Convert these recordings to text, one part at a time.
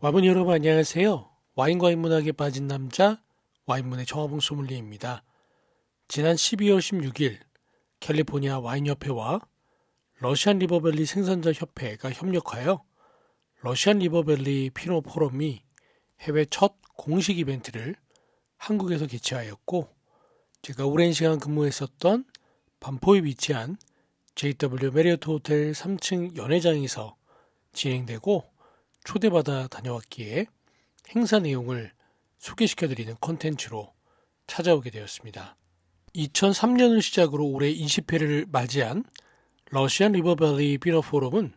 와인 여러분 안녕하세요. 와인과 인문학에 빠진 남자 와인문의 정화봉 소믈리에입니다. 지난 12월 16일 캘리포니아 와인협회와 러시안 리버밸리 생산자 협회가 협력하여 러시안 리버밸리 피노 포럼이 해외 첫 공식 이벤트를 한국에서 개최하였고, 제가 오랜 시간 근무했었던 반포에 위치한 JW 메리어트 호텔 3층 연회장에서 진행되고 초대받아 다녀왔기에 행사 내용을 소개시켜드리는 콘텐츠로 찾아오게 되었습니다. 2003년을 시작으로 올해 20회를 맞이한 러시안 리버밸리 피노 포럼은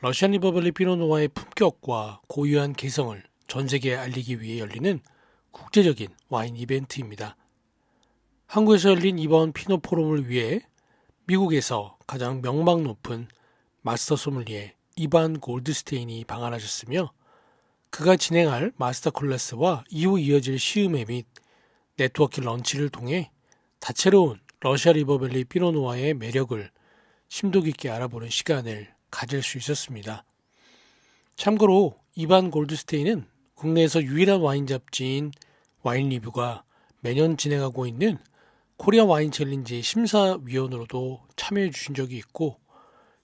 러시안 리버밸리 피노노아의 품격과 고유한 개성을 전 세계에 알리기 위해 열리는 국제적인 와인 이벤트입니다. 한국에서 열린 이번 피노 포럼을 위해 미국에서 가장 명망 높은 마스터 소믈리에 이반 골드스테인이 방한하셨으며, 그가 진행할 마스터 클래스와 이후 이어질 시음회 및 네트워킹 런치를 통해 다채로운 러시아 리버밸리 피노누아의 매력을 심도 깊게 알아보는 시간을 가질 수 있었습니다. 참고로 이반 골드스테인은 국내에서 유일한 와인 잡지인 와인 리뷰가 매년 진행하고 있는 코리아 와인 챌린지 심사위원으로도 참여해 주신 적이 있고,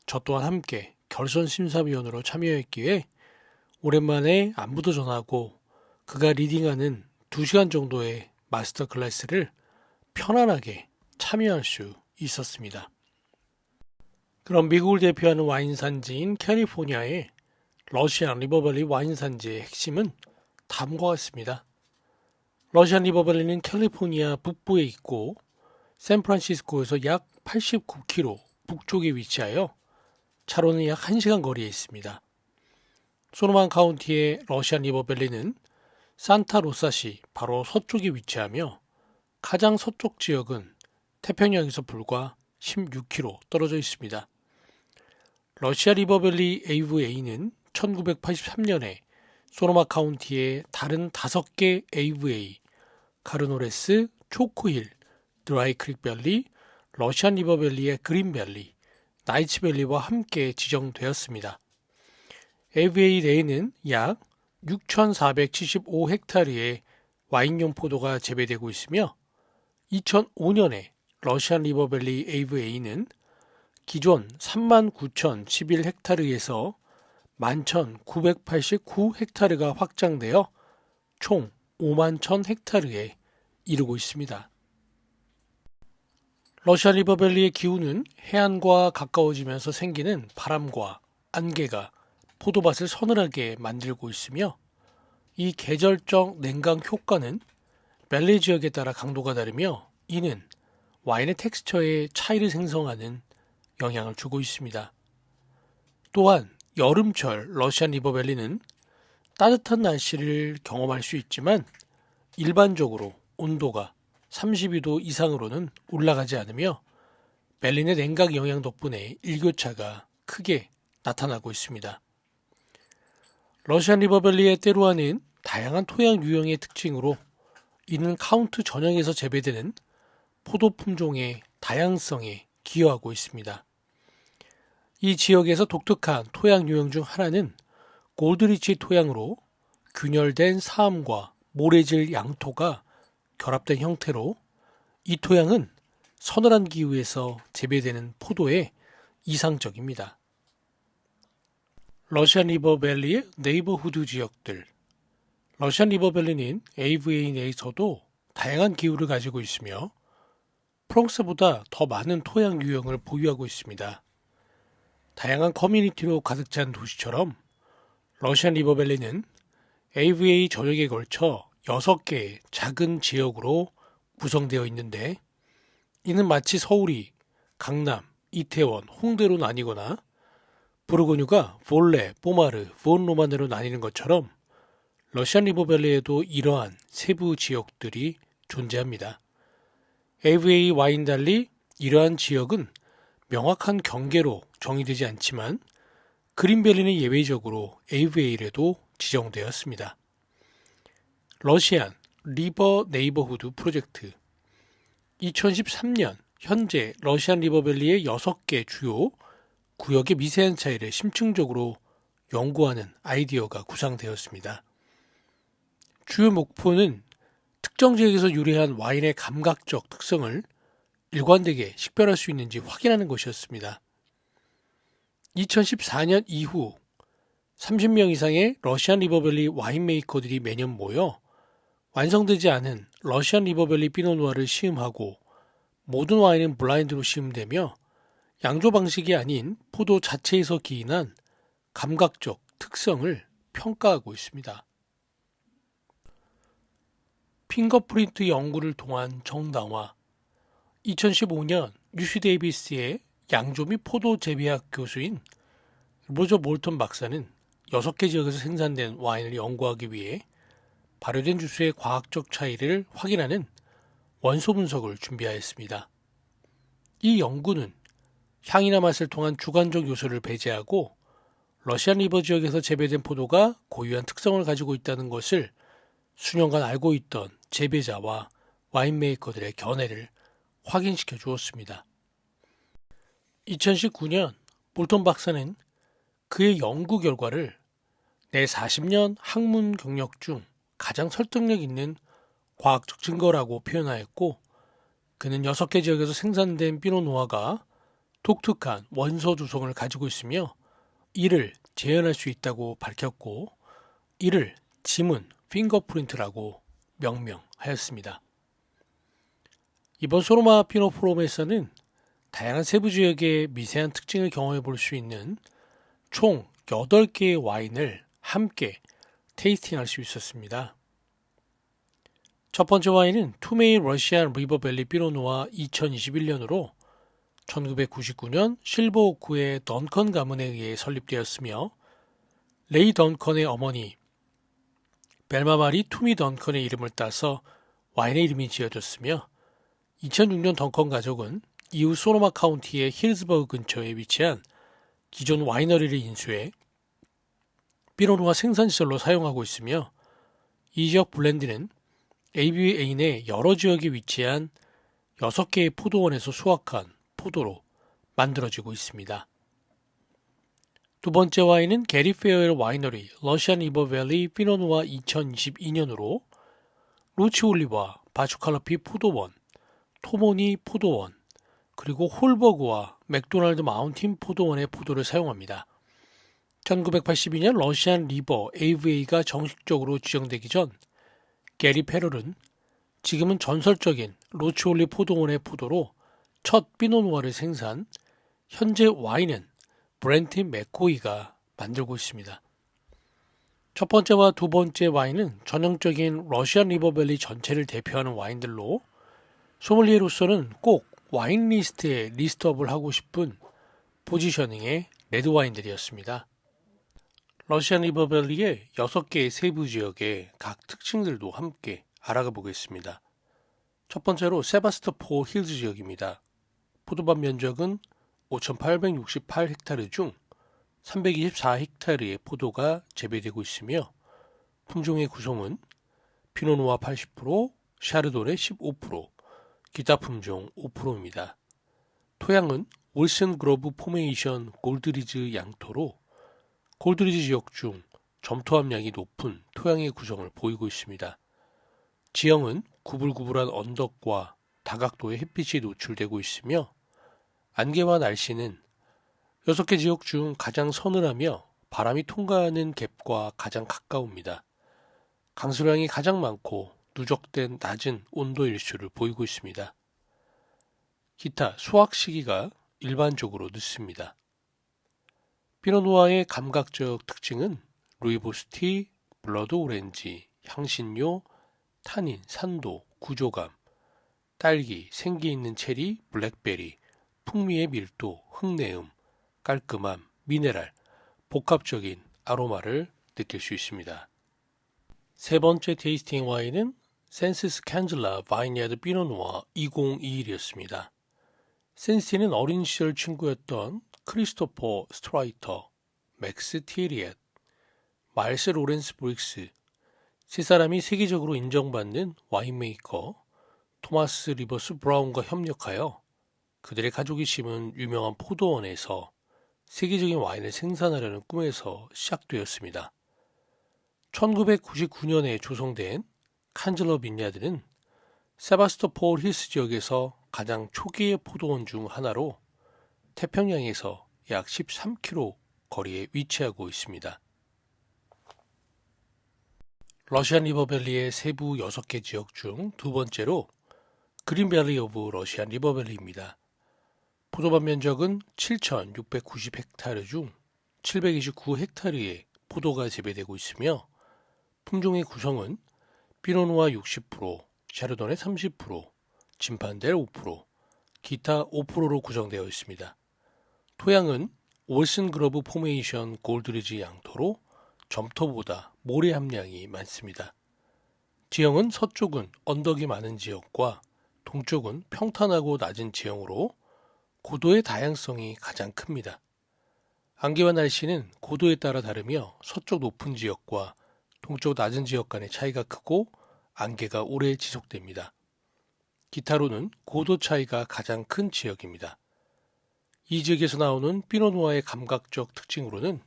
저 또한 함께 결선 심사위원으로 참여했기에 오랜만에 안부도 전하고 그가 리딩하는 2시간 정도의 마스터 클래스를 편안하게 참여할 수 있었습니다. 그럼 미국을 대표하는 와인 산지인 캘리포니아의 러시안 리버밸리 와인 산지의 핵심은 다음과 같습니다. 러시안 리버밸리는 캘리포니아 북부에 있고 샌프란시스코에서 약 89km 북쪽에 위치하여 차로는 약 1시간 거리에 있습니다. 소노만 카운티의 러시안 리버밸리는 산타로사시 바로 서쪽에 위치하며 가장 서쪽 지역은 태평양에서 불과 16km 떨어져 있습니다. 러시아 리버밸리 AVA는 1983년에 소노마 카운티의 다른 5개 AVA, 카르노레스, 초코힐, 드라이크릭 밸리, 러시안 리버밸리의 그린밸리, 나이츠밸리와 함께 지정되었습니다. AVA 내에는 약 6,475헥타르의 와인용 포도가 재배되고 있으며, 2005년에 러시안 리버밸리 AVA는 기존 39,011헥타르에서 11,989헥타르가 확장되어 총 51,000헥타르에 이르고 있습니다. 러시안 리버밸리의 기후는 해안과 가까워지면서 생기는 바람과 안개가 포도밭을 서늘하게 만들고 있으며, 이 계절적 냉각 효과는 밸리 지역에 따라 강도가 다르며 이는 와인의 텍스처에 차이를 생성하는 영향을 주고 있습니다. 또한 여름철 러시안 리버밸리는 따뜻한 날씨를 경험할 수 있지만 일반적으로 온도가 32도 이상으로는 올라가지 않으며 밸리의 냉각 영향 덕분에 일교차가 크게 나타나고 있습니다. 러시안 리버밸리의 때로하는 다양한 토양 유형의 특징으로 이는 카운트 전역에서 재배되는 포도 품종의 다양성에 기여하고 있습니다. 이 지역에서 독특한 토양 유형 중 하나는 골드리치 토양으로 균열된 사암과 모래질 양토가 결합된 형태로, 이 토양은 서늘한 기후에서 재배되는 포도에 이상적입니다. 러시안 리버밸리의 네이버후드 지역들. 러시안 리버밸리는 AVA 내에서도 다양한 기후를 가지고 있으며 프랑스보다 더 많은 토양 유형을 보유하고 있습니다. 다양한 커뮤니티로 가득 찬 도시처럼 러시안 리버밸리는 AVA 전역에 걸쳐 6개의 작은 지역으로 구성되어 있는데, 이는 마치 서울이 강남, 이태원, 홍대로 나뉘거나 부르고뉴가 볼레, 포마르, 폰로마네로 나뉘는 것처럼 러시안 리버밸리에도 이러한 세부 지역들이 존재합니다. AVA 와인 달리 이러한 지역은 명확한 경계로 정의되지 않지만 그린밸리는 예외적으로 AVA에도 지정되었습니다. 러시안 리버 네이버후드 프로젝트. 2013년 현재 러시안 리버밸리의 6개 주요 구역의 미세한 차이를 심층적으로 연구하는 아이디어가 구상되었습니다. 주요 목표는 특정 지역에서 유래한 와인의 감각적 특성을 일관되게 식별할 수 있는지 확인하는 것이었습니다. 2014년 이후 30명 이상의 러시안 리버밸리 와인메이커들이 매년 모여 완성되지 않은 러시안 리버밸리 피노누아를 시음하고 모든 와인은 블라인드로 시음되며 양조 방식이 아닌 포도 자체에서 기인한 감각적 특성을 평가하고 있습니다. 핑거프린트 연구를 통한 정당화. 2015년 UC 데이비스의 양조 및 포도 재배학 교수인 로저 몰턴 박사는 6개 지역에서 생산된 와인을 연구하기 위해 발효된 주스의 과학적 차이를 확인하는 원소 분석을 준비하였습니다. 이 연구는 향이나 맛을 통한 주관적 요소를 배제하고 러시안 리버 지역에서 재배된 포도가 고유한 특성을 가지고 있다는 것을 수년간 알고 있던 재배자와 와인 메이커들의 견해를 확인시켜 주었습니다. 2019년 몰턴 박사는 그의 연구 결과를 내 40년 학문 경력 중 가장 설득력 있는 과학적 증거라고 표현하였고, 그는 6개 지역에서 생산된 피노누아가 독특한 원소 조성을 가지고 있으며 이를 재현할 수 있다고 밝혔고, 이를 지문 핑거프린트라고 명명하였습니다. 이번 소로마 피노 포럼에서는 다양한 세부 지역의 미세한 특징을 경험해 볼 수 있는 총 8개의 와인을 함께 테이스팅할 수 있었습니다. 첫 번째 와인은 투메이 러시안 리버밸리 피노누아 2021년으로 1999년 실버오크의 던컨 가문에 의해 설립되었으며 레이 던컨의 어머니 벨마 마리 투미 던컨의 이름을 따서 와인의 이름이 지어졌으며 2006년 던컨 가족은 이후 소노마 카운티의 힐스버그 근처에 위치한 기존 와이너리를 인수해 피노누아 생산시설로 사용하고 있으며 이 지역 블렌드는 AVA 내 여러 지역에 위치한 6개의 포도원에서 수확한 포도로 만들어지고 있습니다. 두 번째 와인은 게리 페어웰 와이너리 러시안 리버밸리 피노누아 2022년으로 로치올리와 바추칼라피 포도원, 토모니 포도원, 그리고 홀버그와 맥도날드 마운틴 포도원의 포도를 사용합니다. 1982년 러시안 리버 AVA가 정식적으로 지정되기 전 게리 페럴은 지금은 전설적인 로치올리 포도원의 포도로 첫 피노누아를 생산, 현재 와인은 브렌트 맥코이가 만들고 있습니다. 첫 번째와 두 번째 와인은 전형적인 러시안 리버밸리 전체를 대표하는 와인들로 소믈리에로서는 꼭 와인 리스트에 리스트업을 하고 싶은 포지셔닝의 레드 와인들이었습니다. 러시안 리버밸리의 6개의 세부 지역의 각 특징들도 함께 알아가 보겠습니다. 첫 번째로 세바스토폴 힐즈 지역입니다. 포도밭 면적은 5,868헥타르 중 324헥타르의 포도가 재배되고 있으며 품종의 구성은 피노누아 80%, 샤르도네 15%, 기타 품종 5%입니다. 토양은 올슨 그로브 포메이션 골드리즈 양토로 골드리즈 지역 중 점토 함량이 높은 토양의 구성을 보이고 있습니다. 지형은 구불구불한 언덕과 다각도의 햇빛이 노출되고 있으며 안개와 날씨는 6개 지역 중 가장 서늘하며 바람이 통과하는 갭과 가장 가까웁니다. 강수량이 가장 많고 누적된 낮은 온도 일수를 보이고 있습니다. 기타 수확 시기가 일반적으로 늦습니다. 피노누아의 감각적 특징은 루이보스티, 블러드 오렌지, 향신료, 타닌, 산도, 구조감, 딸기, 생기 있는 체리, 블랙베리, 풍미의 밀도, 흙내음, 깔끔함, 미네랄, 복합적인 아로마를 느낄 수 있습니다. 세 번째 테이스팅 와인은 센시스 캔즐라 바이니아드 피노누아 2021이었습니다. 센시는 어린 시절 친구였던 크리스토퍼 스트라이터, 맥스 티에리엣, 마일스 로렌스 브릭스, 세 사람이 세계적으로 인정받는 와인메이커 토마스 리버스 브라운과 협력하여 그들의 가족이 심은 유명한 포도원에서 세계적인 와인을 생산하려는 꿈에서 시작되었습니다. 1999년에 조성된 칸즐러 빈야드는 세바스토폴 힐스 지역에서 가장 초기의 포도원 중 하나로 태평양에서 약 13km 거리에 위치하고 있습니다. 러시안 리버밸리의 세부 6개 지역 중 두 번째로 그린밸리 오브 러시안 리버밸리입니다. 포도밭 면적은 7,690헥타르 중 729헥타르의 포도가 재배되고 있으며 품종의 구성은 피노누아 60%, 샤르도네 30%, 진판델 5%, 기타 5%로 구성되어 있습니다. 토양은 올슨 그러브 포메이션 골드리지 양토로 점토보다 모래 함량이 많습니다. 지형은 서쪽은 언덕이 많은 지역과 동쪽은 평탄하고 낮은 지형으로 고도의 다양성이 가장 큽니다. 안개와 날씨는 고도에 따라 다르며 서쪽 높은 지역과 동쪽 낮은 지역 간의 차이가 크고 안개가 오래 지속됩니다. 기타로는 고도 차이가 가장 큰 지역입니다. 이 지역에서 나오는 피노누아의 감각적 특징으로는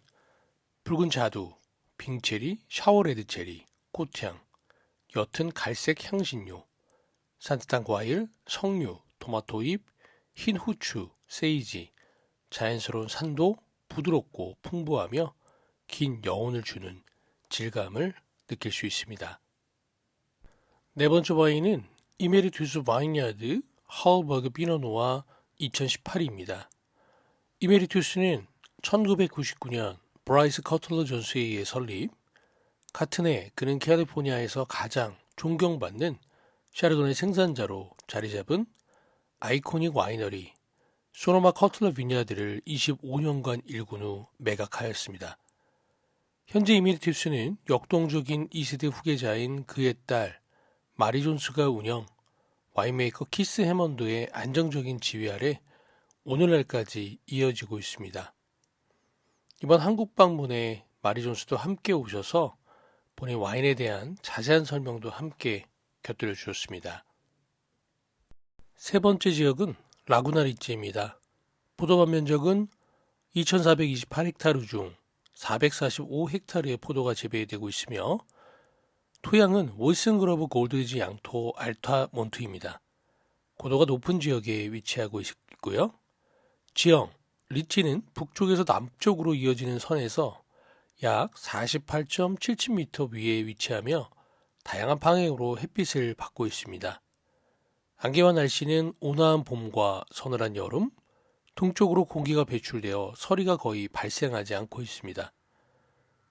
붉은 자두, 빙체리, 샤워레드체리, 꽃향, 옅은 갈색 향신료, 산뜻한 과일, 석류, 토마토잎, 흰 후추, 세이지, 자연스러운 산도, 부드럽고 풍부하며 긴 여운을 주는 질감을 느낄 수 있습니다. 네 번째 와인은 이메리투스 바인야드 하울버그 피노누아 2018입니다. 이메리투스는 1999년 브라이스 커틀러 존스에 의해 설립, 같은 해 그는 캘리포니아에서 가장 존경받는 샤르도네 생산자로 자리 잡은 아이코닉 와이너리 소노마 커틀러 비냐드를 25년간 일군 후 매각하였습니다. 현재 이메리투스는 역동적인 2세대 후계자인 그의 딸 마리 존스가 운영, 와인메이커 키스 해먼드의 안정적인 지휘 아래 오늘날까지 이어지고 있습니다. 이번 한국 방문에 마리 존스도 함께 오셔서 본인 와인에 대한 자세한 설명도 함께 곁들여 주셨습니다. 세 번째 지역은 라구나 리츠입니다. 포도밭 면적은 2,428헥타르 중 445헥타르의 포도가 재배되고 있으며 토양은 월슨그러브 골드리지 양토 알타몬트입니다. 고도가 높은 지역에 위치하고 있고요. 지형, 리치는 북쪽에서 남쪽으로 이어지는 선에서 약 48.77m 위에 위치하며 다양한 방향으로 햇빛을 받고 있습니다. 안개와 날씨는 온화한 봄과 서늘한 여름, 동쪽으로 공기가 배출되어 서리가 거의 발생하지 않고 있습니다.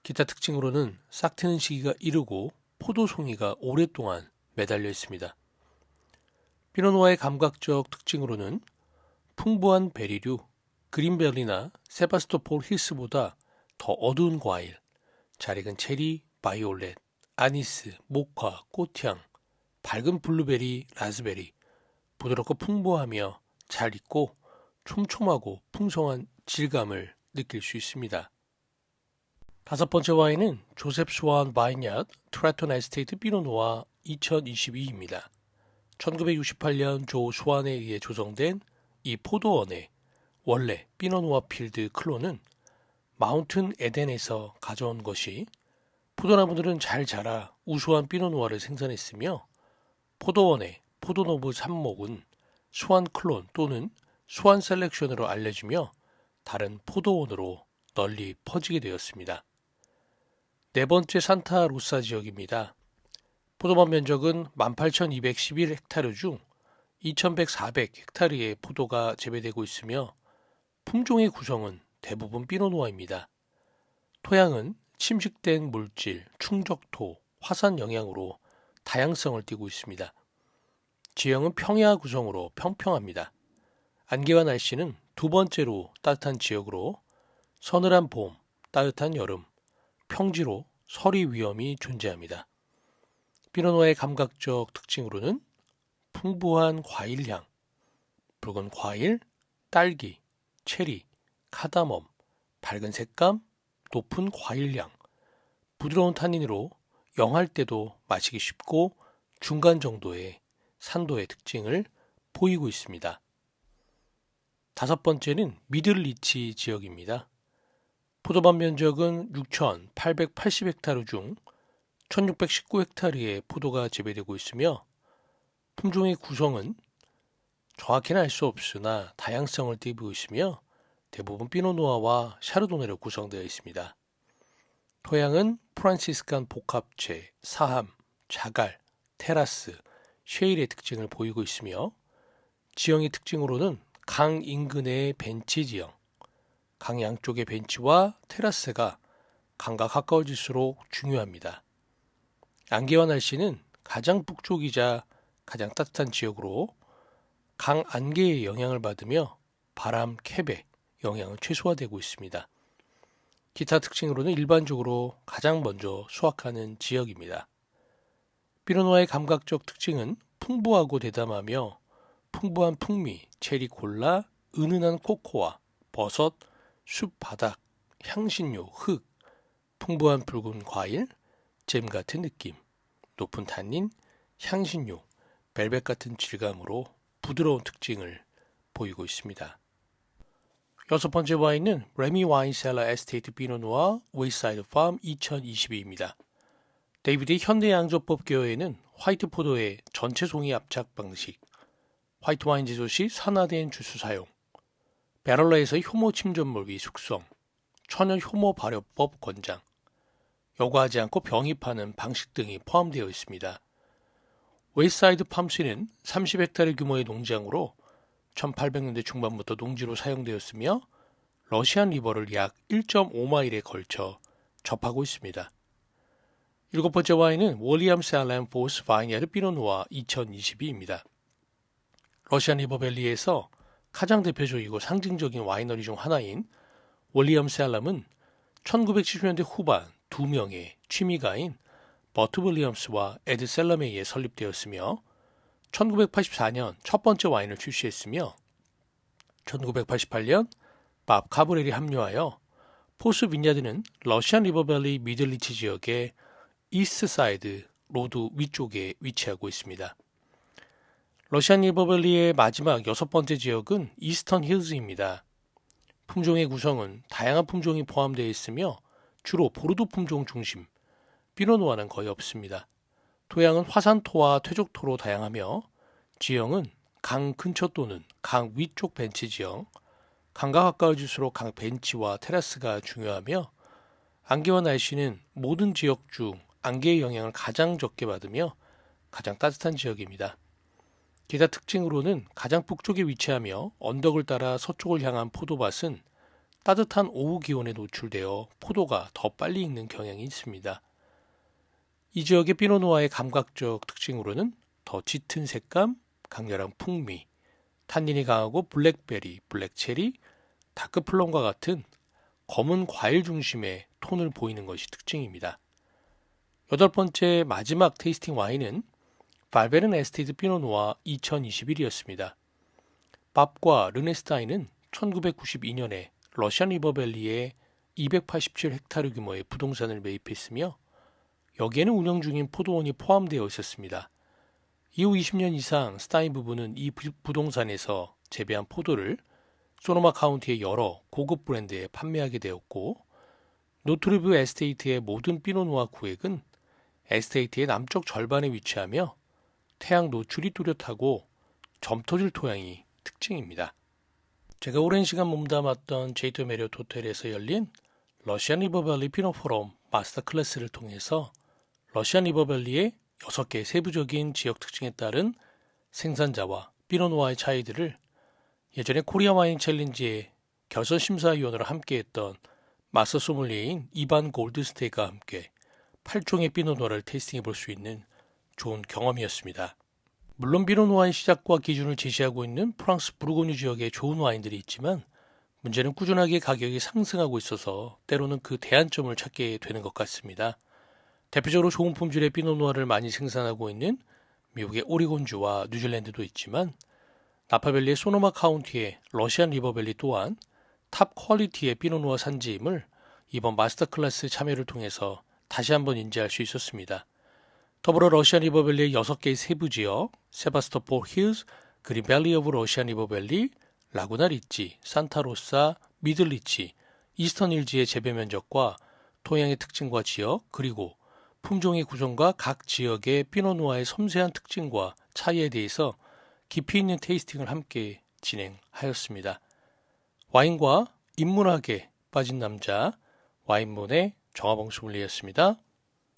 기타 특징으로는 싹 트는 시기가 이르고 포도송이가 오랫동안 매달려 있습니다. 피노누아의 감각적 특징으로는 풍부한 베리류, 그린벨리나 세바스토폴 힐스보다 더 어두운 과일, 잘 익은 체리, 바이올렛, 아니스, 모카, 꽃향, 밝은 블루베리, 라즈베리, 부드럽고 풍부하며 잘 익고 촘촘하고 풍성한 질감을 느낄 수 있습니다. 다섯 번째 와인은 조셉 스완 바인야드 트라톤 에스테이트 피노누아 2022입니다. 1968년 조 스완에 의해 조성된 이 포도원의 원래 피노누아 필드 클론은 마운튼 에덴에서 가져온 것이 포도나무들은 잘 자라 우수한 피노누아를 생산했으며 포도원의 포도노브 삽목은 스완 클론 또는 스완 셀렉션으로 알려지며 다른 포도원으로 널리 퍼지게 되었습니다. 네 번째 산타 로사 지역입니다. 포도밭 면적은 18,211헥타르 중 2,104헥타르의 포도가 재배되고 있으며 품종의 구성은 대부분 피노누아입니다. 토양은 침식된 물질, 충적토, 화산 영향으로 다양성을 띠고 있습니다. 지형은 평야 구성으로 평평합니다. 안개와 날씨는 두 번째로 따뜻한 지역으로 서늘한 봄, 따뜻한 여름, 평지로 서리 위험이 존재합니다. 피노누아의 감각적 특징으로는 풍부한 과일향, 붉은 과일, 딸기, 체리, 카다멈, 밝은 색감, 높은 과일향, 부드러운 타닌으로 영할 때도 마시기 쉽고 중간 정도의 산도의 특징을 보이고 있습니다. 다섯 번째는 미들리치 지역입니다. 포도밭 면적은 6,880헥타르 중 1,619헥타르의 포도가 재배되고 있으며 품종의 구성은 정확히는 알 수 없으나 다양성을 띠고 있으며 대부분 피노누아와 샤르도네로 구성되어 있습니다. 토양은 프란시스칸 복합체, 사함, 자갈, 테라스, 쉐일의 특징을 보이고 있으며 지형의 특징으로는 강 인근의 벤치 지형, 강 양쪽의 벤치와 테라스가 강과 가까워질수록 중요합니다. 안개와 날씨는 가장 북쪽이자 가장 따뜻한 지역으로 강 안개의 영향을 받으며 바람, 캡의 영향은 최소화되고 있습니다. 기타 특징으로는 일반적으로 가장 먼저 수확하는 지역입니다. 피노누아의 감각적 특징은 풍부하고 대담하며 풍부한 풍미, 체리 콜라, 은은한 코코아, 버섯, 숲 바닥, 향신료, 흙, 풍부한 붉은 과일, 잼 같은 느낌, 높은 탄닌, 향신료, 벨벳 같은 질감으로 부드러운 특징을 보이고 있습니다. 여섯 번째 와인은 레미 와인 셀러 에스테이트 피노누아 웨이사이드 팜 2022입니다. 데이비드의 현대 양조법 개요에는 화이트 포도의 전체 송이 압착 방식, 화이트 와인 제조 시 산화된 주스 사용, 베럴러에서의 효모 침전물 위 숙성, 천연 효모 발효법 권장, 여과하지 않고 병입하는 방식 등이 포함되어 있습니다. 웨이사이드 팜스는 30헥타르 규모의 농장으로 1800년대 중반부터 농지로 사용되었으며 러시안 리버를 약 1.5마일에 걸쳐 접하고 있습니다. 일곱 번째 와인은 윌리엄 셀렌 포스 바이니아르 피노누아 2022입니다. 러시안 리버밸리에서 가장 대표적이고 상징적인 와이너리 중 하나인 윌리엄 셀럼은 1970년대 후반 두 명의 취미가인 버트 윌리엄스와 에드 셀럼에 의해 설립되었으며 1984년 첫 번째 와인을 출시했으며 1988년 밥 카브렐이 합류하여 포스 빈야드는 러시안 리버밸리 미들리치 지역의 이스트사이드 로드 위쪽에 위치하고 있습니다. 러시안 리버밸리의 마지막 여섯 번째 지역은 이스턴 힐즈입니다. 품종의 구성은 다양한 품종이 포함되어 있으며 주로 보르도 품종 중심, 피노누아는 거의 없습니다. 토양은 화산토와 퇴적토로 다양하며 지형은 강 근처 또는 강 위쪽 벤치 지형, 강과 가까워질수록 강 벤치와 테라스가 중요하며 안개와 날씨는 모든 지역 중 안개의 영향을 가장 적게 받으며 가장 따뜻한 지역입니다. 기타 특징으로는 가장 북쪽에 위치하며 언덕을 따라 서쪽을 향한 포도밭은 따뜻한 오후 기온에 노출되어 포도가 더 빨리 익는 경향이 있습니다. 이 지역의 피노누아의 감각적 특징으로는 더 짙은 색감, 강렬한 풍미, 탄닌이 강하고 블랙베리, 블랙체리, 다크플럼과 같은 검은 과일 중심의 톤을 보이는 것이 특징입니다. 여덟 번째 마지막 테이스팅 와인은 발베른 에스테이트 피노누아 2021이었습니다. 밥과 르네스타인은 1992년에 러시안 리버밸리에 287헥타르 규모의 부동산을 매입했으며 여기에는 운영 중인 포도원이 포함되어 있었습니다. 이후 20년 이상 스타인 부부는 이 부동산에서 재배한 포도를 소노마 카운티의 여러 고급 브랜드에 판매하게 되었고 노트르뷰 에스테이트의 모든 피노누아 구획은 에스테이트의 남쪽 절반에 위치하며 태양 노출이 뚜렷하고 점토질 토양이 특징입니다. 제가 오랜 시간 몸담았던 제이토 메리엇 호텔에서 열린 러시안 리버밸리 피노 포럼 마스터 클래스를 통해서 러시안 리버밸리의 6개의 세부적인 지역 특징에 따른 생산자와 피노누아의 차이들을 예전에 코리아 와인 챌린지의 결선 심사위원으로 함께했던 마스터 소믈리에인 이반 골드스테이가 함께 8종의 피노누아를 테이스팅해 볼 수 있는 좋은 경험이었습니다. 물론 피노누아의 시작과 기준을 제시하고 있는 프랑스 부르고뉴 지역의 좋은 와인들이 있지만 문제는 꾸준하게 가격이 상승하고 있어서 때로는 그 대안점을 찾게 되는 것 같습니다. 대표적으로 좋은 품질의 피노누아를 많이 생산하고 있는 미국의 오리곤주와 뉴질랜드도 있지만 나파밸리의 소노마 카운티의 러시안 리버밸리 또한 탑 퀄리티의 피노누아 산지임을 이번 마스터 클래스 참여를 통해서 다시 한번 인지할 수 있었습니다. 더불어 러시안 리버밸리의 6개의 세부 지역, 세바스토폴 힐즈, 그린밸리 오브 러시안 리버밸리, 라구나 리치, 산타로사, 미들리치, 이스턴 힐즈의 재배 면적과 토양의 특징과 지역, 그리고 품종의 구성과 각 지역의 피노누아의 섬세한 특징과 차이에 대해서 깊이 있는 테이스팅을 함께 진행하였습니다. 와인과 인문학에 빠진 남자 와인몬의 정화봉 소믈리에였습니다.